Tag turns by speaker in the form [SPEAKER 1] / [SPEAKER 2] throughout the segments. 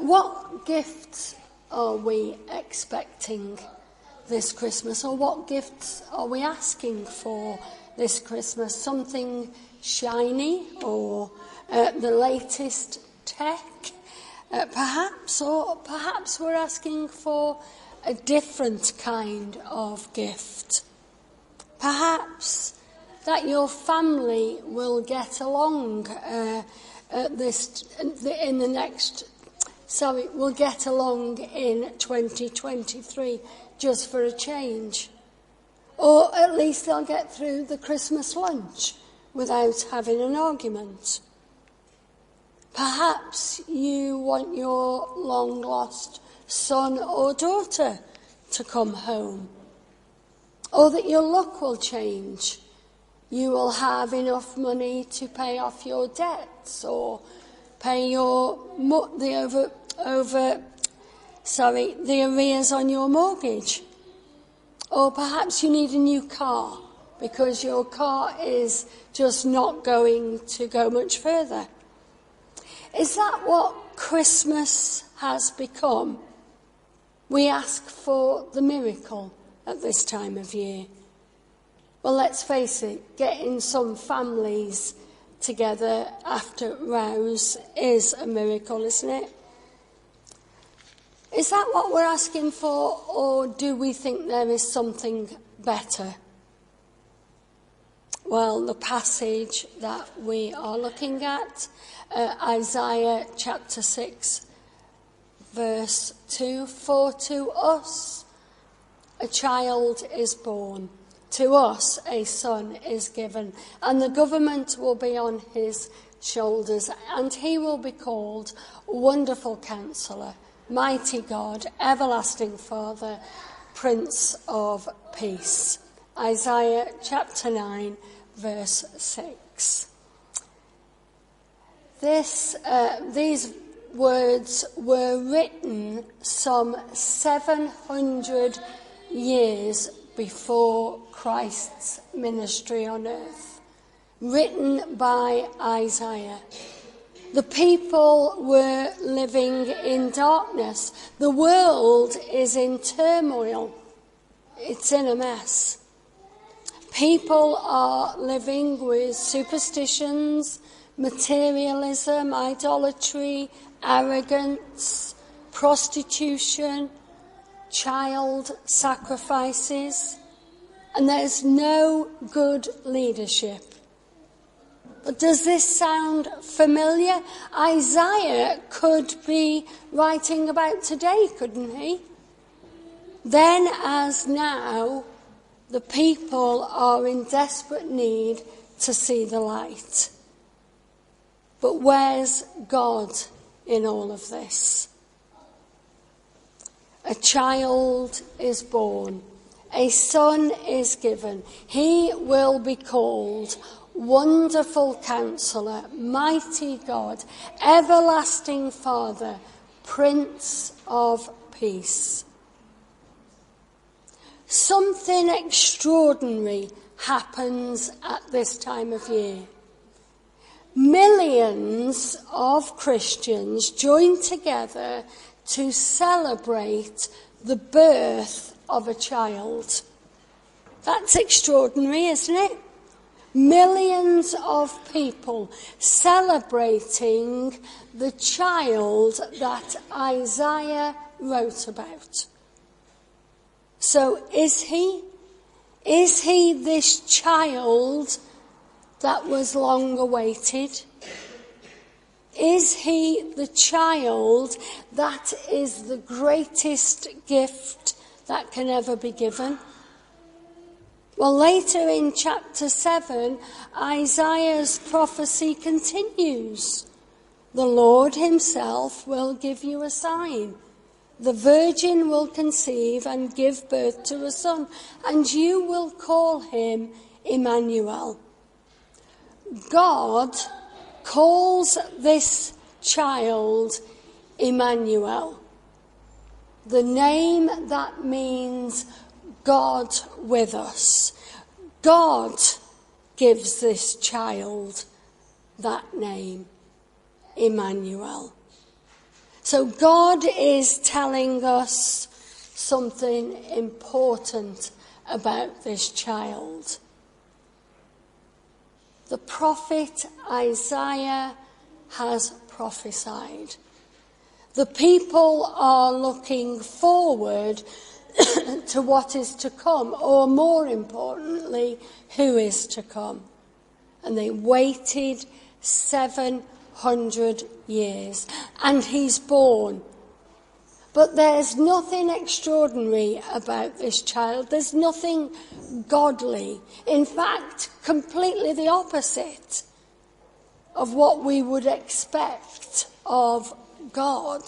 [SPEAKER 1] What gifts are we expecting this Christmas, or what gifts are we asking for this Christmas? Something shiny, or the latest tech, perhaps, or perhaps we're asking for a different kind of gift. Perhaps that your family will get along will get along in 2023 just for a change. Or at least they'll get through the Christmas lunch without having an argument. Perhaps you want your long-lost son or daughter to come home. Or that your luck will change. You will have enough money to pay off your debts, or pay the arrears on your mortgage. Or perhaps you need a new car because your car is just not going to go much further. Is that what Christmas has become? We ask for the miracle at this time of year. Well, let's face it, getting some families together after rows is a miracle, isn't it? Is that what we're asking for, or do we think there is something better? Well, the passage that we are looking at, Isaiah chapter 6, verse 2, "For to us a child is born, to us a son is given, and the government will be on his shoulders, and he will be called Wonderful Counselor, Mighty God, Everlasting Father, Prince of Peace." Isaiah chapter 9, verse 6. These words were written some 700 years before Christ's ministry on earth, written by Isiah. The people were living in darkness. The world is in turmoil. It's in a mess. People are living with superstitions, materialism, idolatry, arrogance, prostitution, child sacrifices, and there's no good leadership. But does this sound familiar? Isaiah could be writing about today, couldn't he? Then as now, the people are in desperate need to see the light. But where's God in all of this? A child is born, a son is given. He will be called Wonderful Counselor, Mighty God, Everlasting Father, Prince of Peace. Something extraordinary happens at this time of year. Millions of Christians join together to celebrate the birth of a child. That's extraordinary, isn't it? Millions of people celebrating the child that Isaiah wrote about. So is he this child that was long awaited? Is he the child that is the greatest gift that can ever be given? Well, later in chapter 7, Isaiah's prophecy continues. The Lord himself will give you a sign. The virgin will conceive and give birth to a son, and you will call him Emmanuel. God calls this child Emmanuel, the name that means God with us. God gives this child that name, Emmanuel. So God is telling us something important about this child. The prophet Isaiah has prophesied. The people are looking forward to what is to come, or more importantly, who is to come. And they waited 700 years, and he's born. But there's nothing extraordinary about this child. There's nothing godly. In fact, completely the opposite of what we would expect of God.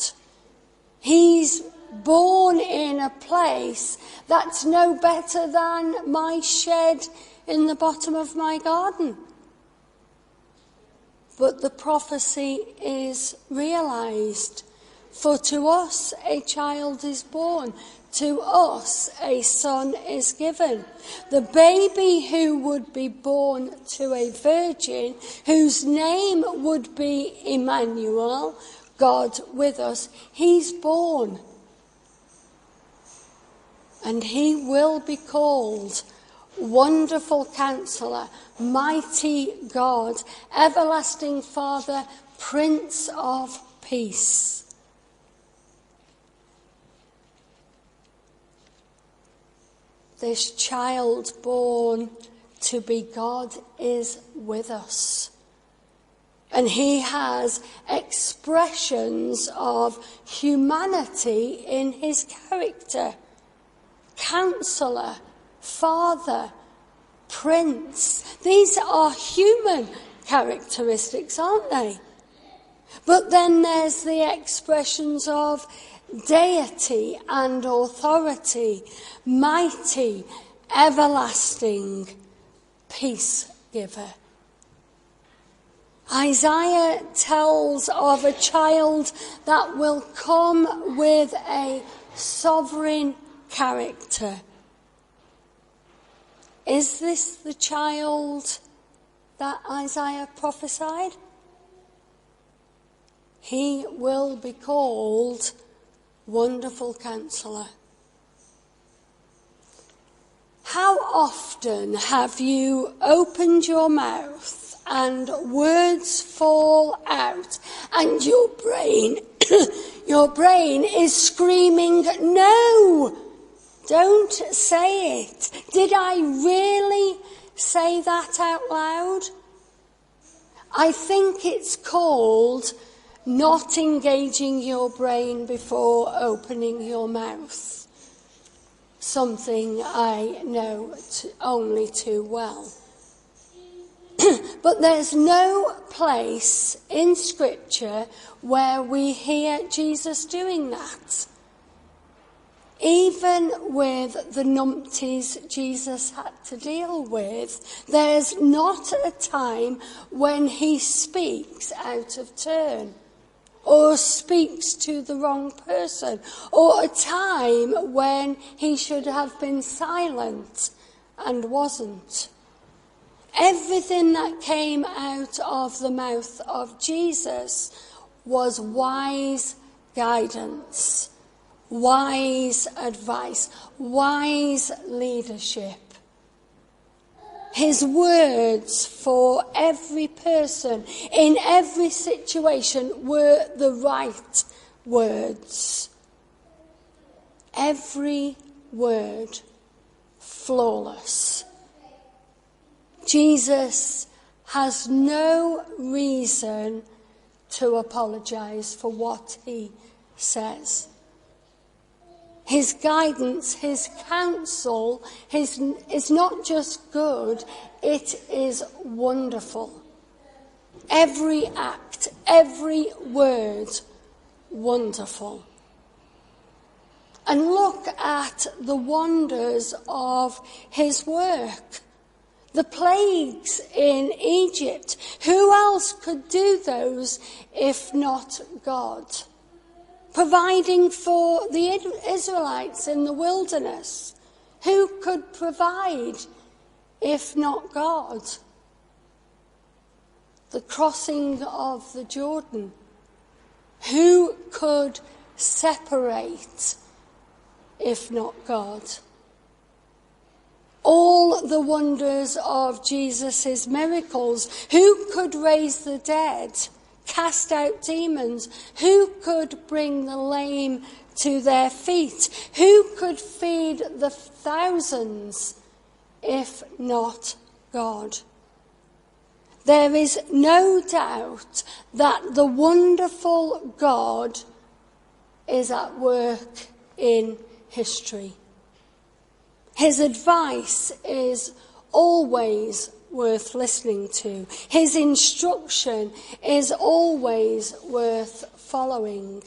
[SPEAKER 1] He's born in a place that's no better than my shed in the bottom of my garden. But the prophecy is realised. For to us a child is born, to us a son is given. The baby who would be born to a virgin, whose name would be Emmanuel, God with us, he's born. And he will be called Wonderful Counselor, Mighty God, Everlasting Father, Prince of Peace. This child born to be God is with us. And he has expressions of humanity in his character. Counselor, Father, Prince. These are human characteristics, aren't they? But then there's the expressions of deity and authority, mighty, everlasting, peace giver. Isaiah tells of a child that will come with a sovereign character. Is this the child that Isaiah prophesied? He will be called Wonderful Counselor. How often have you opened your mouth and words fall out and your brain is screaming, no, don't say it. Did I really say that out loud? I think it's called not engaging your brain before opening your mouth. Something I know only too well. But there's no place in Scripture where we hear Jesus doing that. Even with the numpties Jesus had to deal with, there's not a time when he speaks out of turn, or speaks to the wrong person, or a time when he should have been silent and wasn't. Everything that came out of the mouth of Jesus was wise guidance, wise advice, wise leadership. His words for every person in every situation were the right words. Every word flawless. Jesus has no reason to apologize for what he says. His guidance, his counsel, is not just good, it is wonderful. Every act, every word, wonderful. And look at the wonders of his work. The plagues in Egypt. Who else could do those if not God? Providing for the Israelites in the wilderness. Who could provide if not God? The crossing of the Jordan. Who could separate if not God? All the wonders of Jesus' miracles. Who could raise the dead, cast out demons? Who could bring the lame to their feet? Who could feed the thousands if not God? There is no doubt that the wonderful God is at work in history. His advice is always worth listening to. His instruction is always worth following.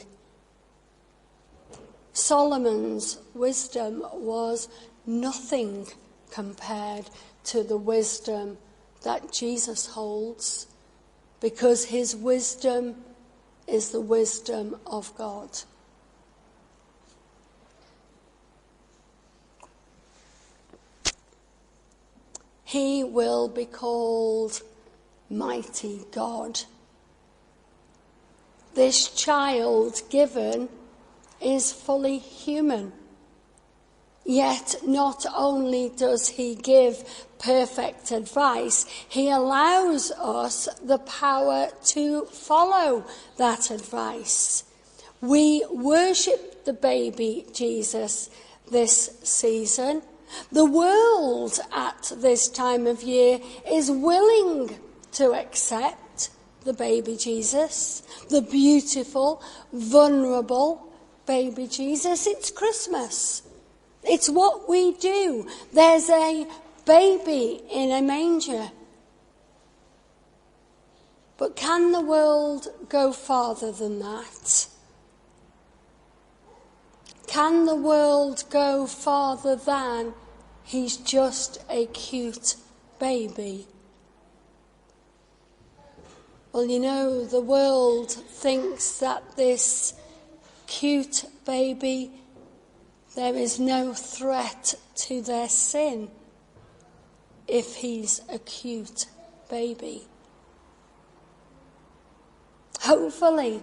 [SPEAKER 1] Solomon's wisdom was nothing compared to the wisdom that Jesus holds, because his wisdom is the wisdom of God. He will be called Mighty God. This child given is fully human. Yet not only does he give perfect advice, he allows us the power to follow that advice. We worship the baby Jesus this season. The world at this time of year is willing to accept the baby Jesus, the beautiful, vulnerable baby Jesus. It's Christmas. It's what we do. There's a baby in a manger. But can the world go farther than that? Can the world go farther than he's just a cute baby? Well, you know, the world thinks that this cute baby, there is no threat to their sin if he's a cute baby. Hopefully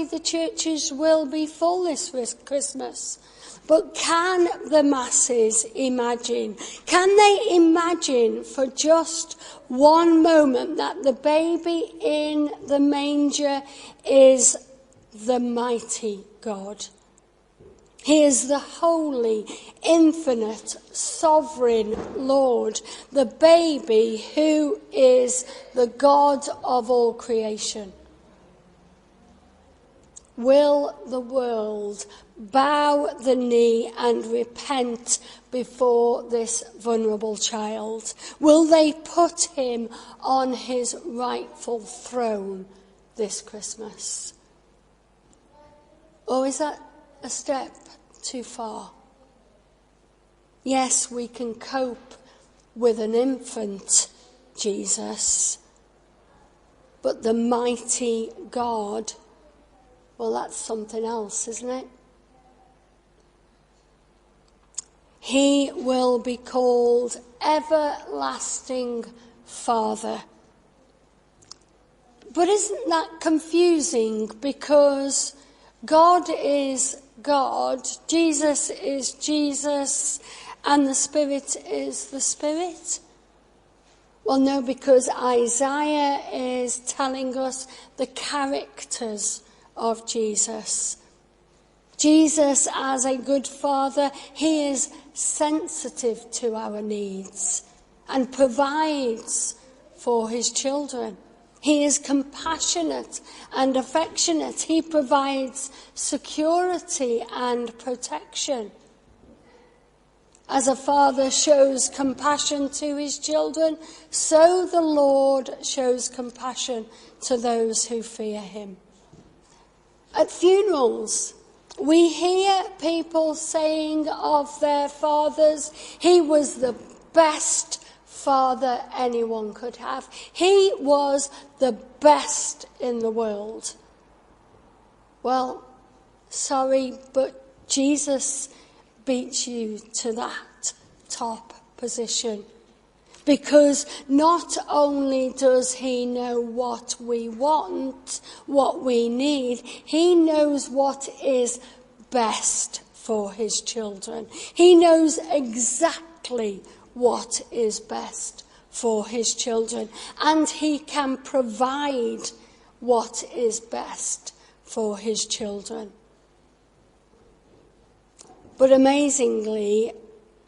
[SPEAKER 1] the churches will be full this Christmas. But can the masses imagine? Can they imagine for just one moment that the baby in the manger is the mighty God? He is the holy, infinite, sovereign Lord, the baby who is the God of all creation. Will the world bow the knee and repent before this vulnerable child? Will they put him on his rightful throne this Christmas? Or is that a step too far? Yes, we can cope with an infant Jesus, but the mighty God, well, that's something else, isn't it? He will be called Everlasting Father. But isn't that confusing? Because God is God, Jesus is Jesus, and the Spirit is the Spirit? Well, no, because Isaiah is telling us the characters of Jesus. Jesus, as a good father, he is sensitive to our needs and provides for his children. He is compassionate and affectionate. He provides security and protection. As a father shows compassion to his children, so the Lord shows compassion to those who fear him. At funerals, we hear people saying of their fathers, he was the best father anyone could have. He was the best in the world. Well, sorry, but Jesus beats you to that top position. Because not only does he know what we want, what we need, he knows what is best for his children. He knows exactly what is best for his children, and he can provide what is best for his children. But amazingly,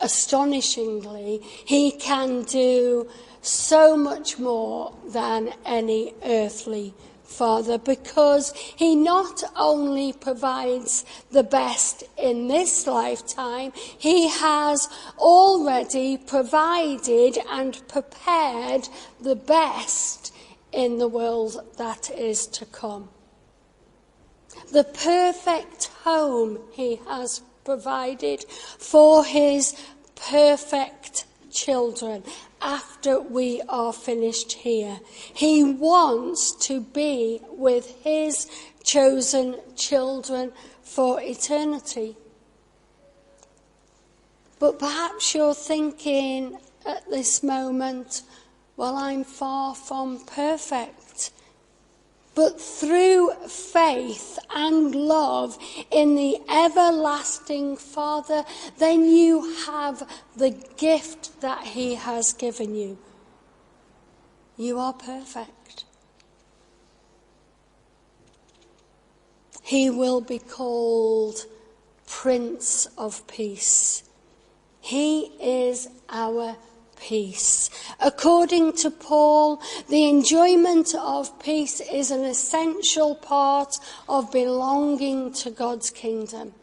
[SPEAKER 1] astonishingly, he can do so much more than any earthly father, because he not only provides the best in this lifetime, he has already provided and prepared the best in the world that is to come. The perfect home he has provided for his perfect children after we are finished here. He wants to be with his chosen children for eternity. But perhaps you're thinking at this moment, well, I'm far from perfect. But through faith and love in the everlasting Father, then you have the gift that he has given you. You are perfect. He will be called Prince of Peace. He is our peace. According to Paul, the enjoyment of peace is an essential part of belonging to God's kingdom.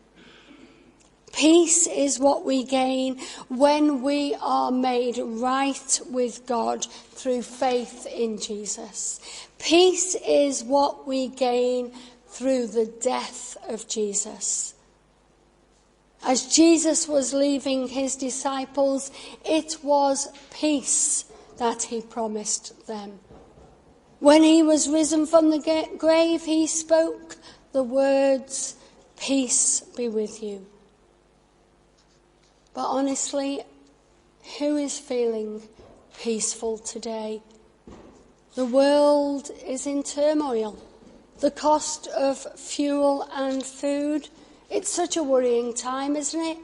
[SPEAKER 1] Peace is what we gain when we are made right with God through faith in Jesus. Peace is what we gain through the death of Jesus. As Jesus was leaving his disciples, it was peace that he promised them. When he was risen from the grave, he spoke the words, "Peace be with you." But honestly, who is feeling peaceful today? The world is in turmoil. The cost of fuel and food, it's such a worrying time, isn't it?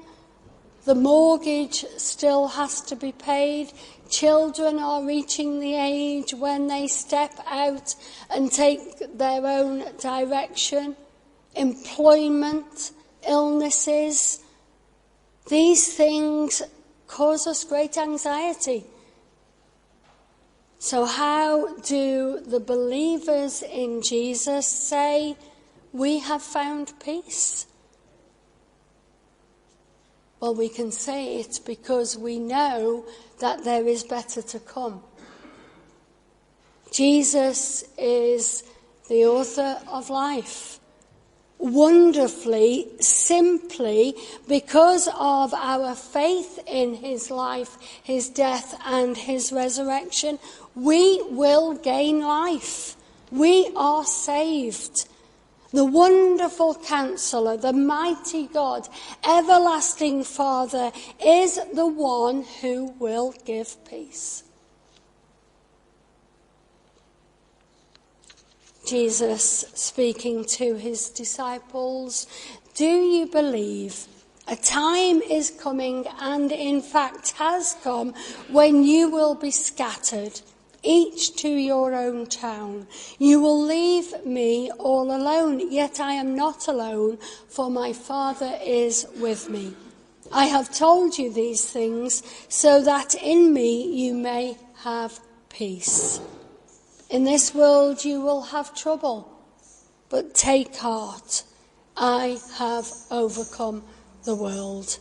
[SPEAKER 1] The mortgage still has to be paid. Children are reaching the age when they step out and take their own direction. Employment, illnesses, these things cause us great anxiety. So how do the believers in Jesus say we have found peace? Well, we can say it because we know that there is better to come. Jesus is the author of life. Wonderfully, simply, because of our faith in his life, his death, and his resurrection, we will gain life. We are saved. The wonderful Counselor, the mighty God, everlasting Father, is the one who will give peace. Jesus, speaking to his disciples, do you believe a time is coming, and in fact has come, when you will be scattered, each to your own town? You will leave me all alone, yet I am not alone, for my Father is with me. I have told you these things so that in me you may have peace. In this world you will have trouble, but take heart. I have overcome the world.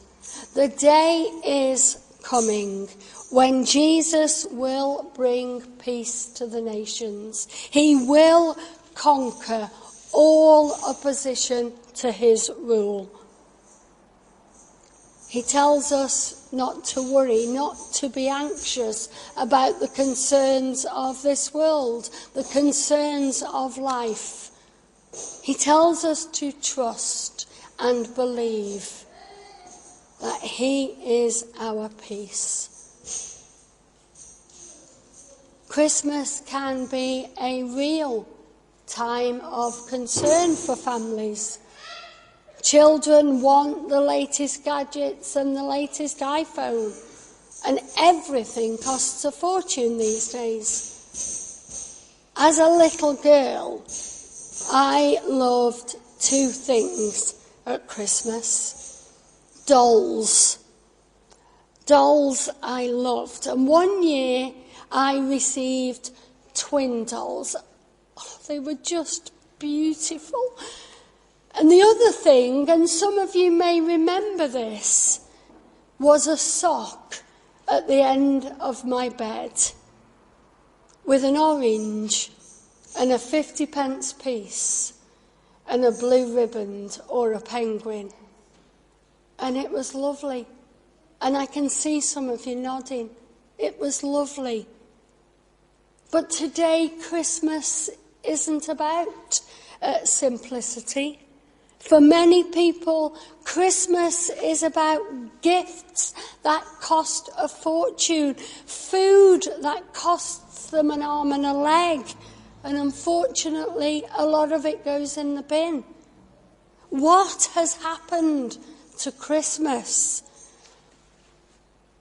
[SPEAKER 1] The day is coming when Jesus will bring peace to the nations. He will conquer all opposition to his rule. He tells us not to worry, not to be anxious about the concerns of this world, the concerns of life. He tells us to trust and believe that he is our peace. Christmas can be a real time of concern for families. Children want the latest gadgets and the latest iPhone, and everything costs a fortune these days. As a little girl, I loved two things at Christmas. Dolls. Dolls I loved. And one year I received twin dolls. Oh, they were just beautiful. And the other thing, and some of you may remember this, was a sock at the end of my bed with an orange and a 50-pence piece and a blue riband or a penguin. And it was lovely. And I can see some of you nodding. It was lovely. But today, Christmas isn't about simplicity. For many people, Christmas is about gifts that cost a fortune, food that costs them an arm and a leg, and unfortunately, a lot of it goes in the bin. What has happened to Christmas?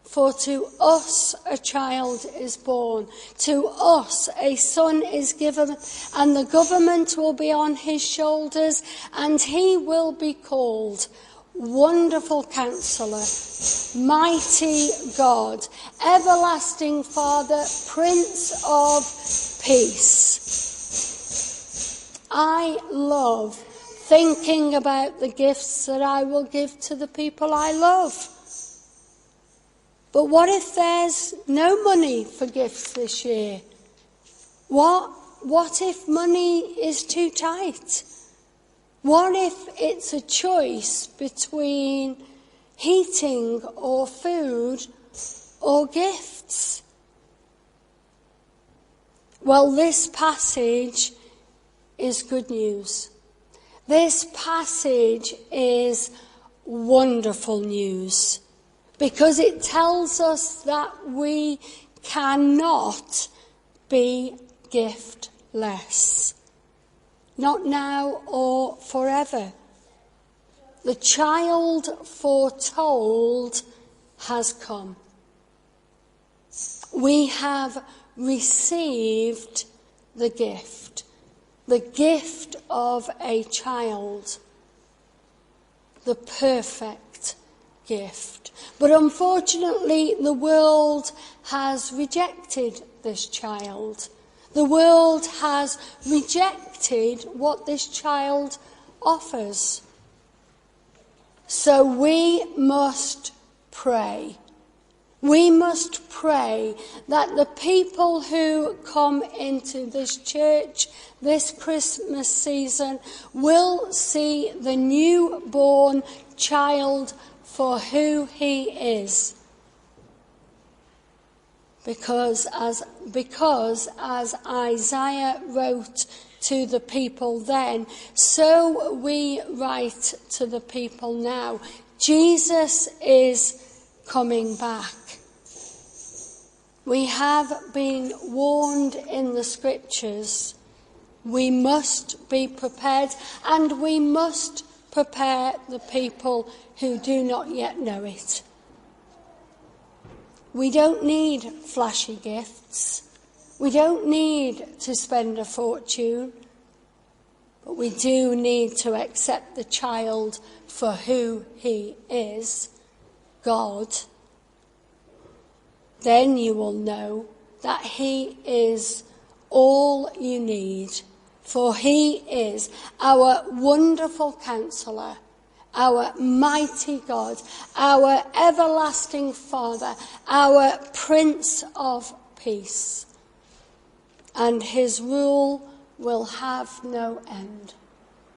[SPEAKER 1] For to us a child is born, to us a son is given, and the government will be on his shoulders, and he will be called Wonderful Counselor, Mighty God, Everlasting Father, Prince of Peace. I love thinking about the gifts that I will give to the people I love. But what if there's no money for gifts this year? What if money is too tight? What if it's a choice between heating or food or gifts? Well, this passage is good news. This passage is wonderful news, because it tells us that we cannot be giftless. Not now or forever. The child foretold has come. We have received the gift of a child, the perfect gift. But unfortunately, the world has rejected this child. The world has rejected what this child offers. So we must pray. We must pray that the people who come into this church this Christmas season will see the newborn child for who he is. Because as Isiah wrote to the people then, so we write to the people now. Jesus is coming back. We have been warned in the scriptures. We must be prepared, and we must prepare the people who do not yet know it. We don't need flashy gifts. We don't need to spend a fortune. But we do need to accept the child for who he is, God. Then you will know that he is all you need, for he is our wonderful counselor, our mighty God, our everlasting Father, our Prince of Peace. And his rule will have no end.